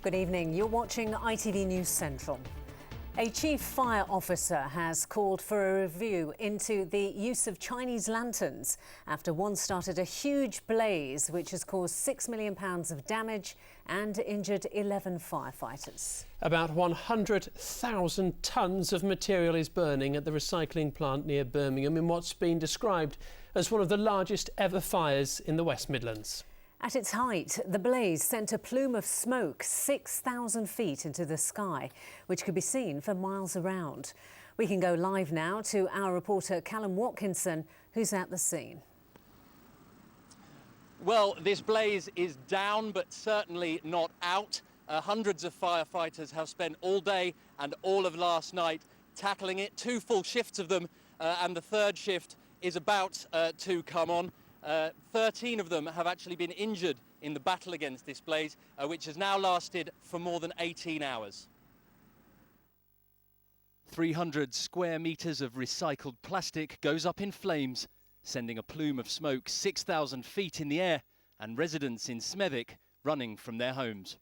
Good evening. You're watching ITV News Central. A chief fire officer has called for a review into the use of Chinese lanterns after one started a huge blaze which has caused £6 million of damage and injured 11 firefighters. About 100,000 tonnes of material is burning at the recycling plant near Birmingham in what's been described as one of the largest ever fires in the West Midlands. At its height, the blaze sent a plume of smoke 6,000 feet into the sky, which could be seen for miles around. We can go live now to our reporter Callum Watkinson, who's at the scene. Well, this blaze is down, but certainly not out. Hundreds of firefighters have spent all day and all of last night tackling it, 2 full shifts of them, and the third shift is about to come on. 13 of them have actually been injured in the battle against this blaze, which has now lasted for more than 18 hours. 300 square metres of recycled plastic goes up in flames, sending a plume of smoke 6,000 feet in the air, and residents in Smethwick running from their homes.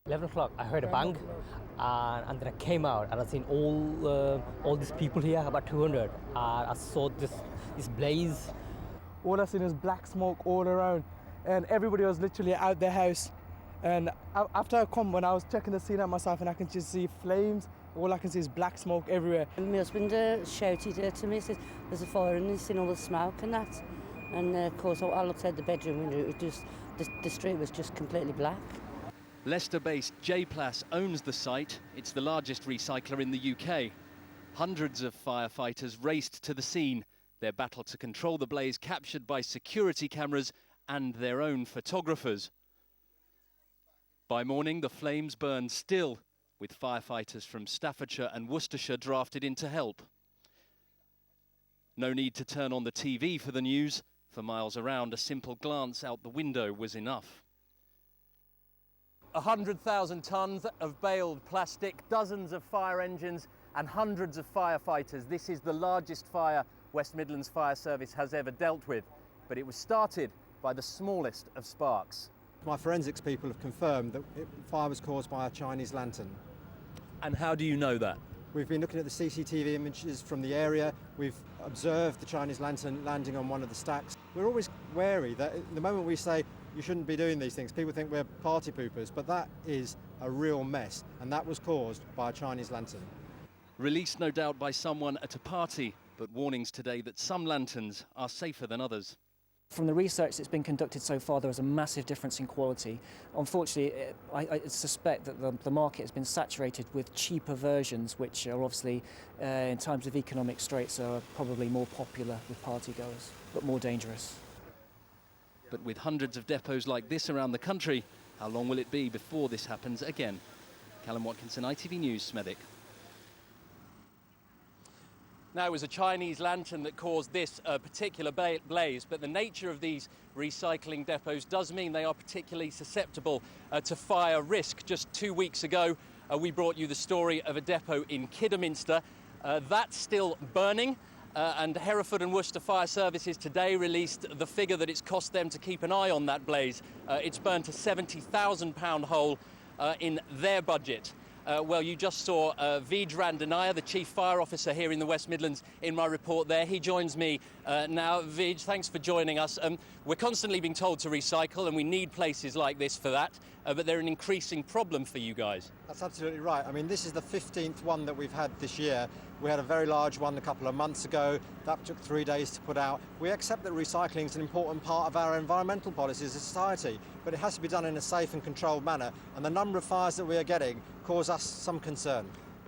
11 o'clock, I heard a bang, and then I came out and I seen all these people here, about 200. I saw this blaze. All I seen was black smoke all around, and everybody was literally out their house. And after I come, when I was checking the scene out myself, and I can just see flames, all I can see is black smoke everywhere. My husband shouted to me, said there's a fire and he's seen all the smoke and that. And of course I looked out the bedroom window, the street was just completely black. Leicester-based J-Plus owns the site. It's the largest recycler in the UK. Hundreds of firefighters raced to the scene, their battle to control the blaze captured by security cameras and their own photographers. By morning, the flames burned still, with firefighters from Staffordshire and Worcestershire drafted in to help. No need to turn on the TV for the news. For miles around, a simple glance out the window was enough. 100,000 tonnes of baled plastic, dozens of fire engines and hundreds of firefighters. This is the largest fire West Midlands Fire Service has ever dealt with, but it was started by the smallest of sparks. My forensics people have confirmed that the fire was caused by a Chinese lantern. And how do you know that? We've been looking at the CCTV images from the area. We've observed the Chinese lantern landing on one of the stacks. We're always wary that the moment we say you shouldn't be doing these things, people think we're party poopers, but that is a real mess, and that was caused by a Chinese lantern. Released no doubt by someone at a party, but warnings today that some lanterns are safer than others. From the research that's been conducted so far, there is a massive difference in quality. Unfortunately, I suspect that the market has been saturated with cheaper versions, which are obviously, in times of economic straits, are probably more popular with partygoers, but more dangerous. But with hundreds of depots like this around the country, how long will it be before this happens again? Callum Watkinson, ITV News, Smethwick. Now, it was a Chinese lantern that caused this particular blaze, but the nature of these recycling depots does mean they are particularly susceptible to fire risk. Just 2 weeks ago, we brought you the story of a depot in Kidderminster. That's still burning, and Hereford and Worcester Fire Services today released the figure that it's cost them to keep an eye on that blaze. It's burnt a £70,000 hole in their budget. Well, you just saw Vij Randanaya, the Chief Fire Officer here in the West Midlands, in my report there. He joins me now. Vij, thanks for joining us. We're constantly being told to recycle, and we need places like this for that, but they're an increasing problem for you guys. That's absolutely right. I mean, this is the 15th one that we've had this year. We had a very large one a couple of months ago. That took 3 days to put out. We accept that recycling is an important part of our environmental policies as a society, but it has to be done in a safe and controlled manner, and the number of fires that we are getting cause us some concern.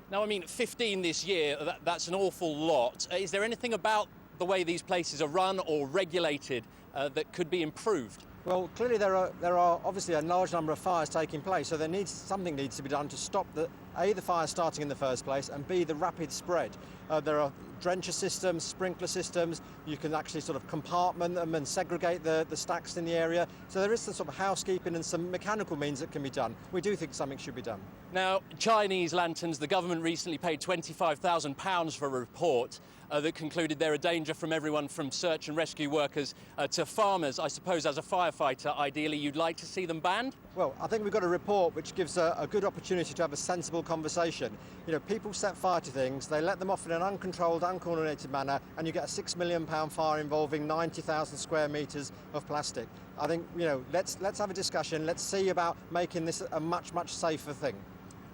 Now, I mean, 15 this year, that's an awful lot. Is there anything about the way these places are run or regulated that could be improved? Well, clearly there are obviously a large number of fires taking place, so something needs to be done to stop the fire starting in the first place, and B, the rapid spread. There are drencher systems, sprinkler systems. You can actually sort of compartment them and segregate the stacks in the area. So there is some sort of housekeeping and some mechanical means that can be done. We do think something should be done. Now, Chinese lanterns, the government recently paid £25,000 for a report. that concluded they're a danger from everyone from search and rescue workers to farmers. I suppose as a firefighter, ideally you'd like to see them banned? Well, I think we've got a report which gives a good opportunity to have a sensible conversation. You know, people set fire to things, they let them off in an uncontrolled, uncoordinated manner, and you get a £6 million fire involving 90,000 square metres of plastic. I think, you know, let's have a discussion. Let's see about making this a much safer thing.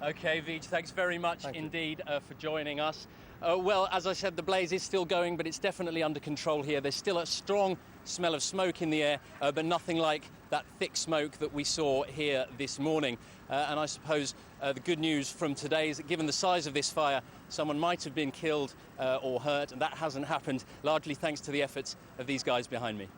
OK, Veej, thanks very much indeed for joining us. Well, as I said, the blaze is still going, but it's definitely under control here. There's still a strong smell of smoke in the air, but nothing like that thick smoke that we saw here this morning. And I suppose the good news from today is that given the size of this fire, someone might have been killed or hurt, and that hasn't happened, largely thanks to the efforts of these guys behind me.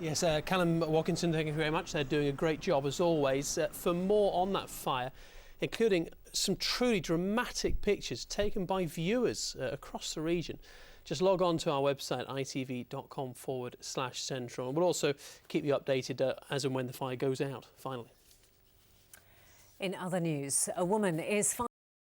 Yes, Callum Watkinson, thank you very much. They're doing a great job as always. For more on that fire, including some truly dramatic pictures taken by viewers across the region, just log on to our website itv.com/central, and we'll also keep you updated as and when the fire goes out, finally. In other news, a woman is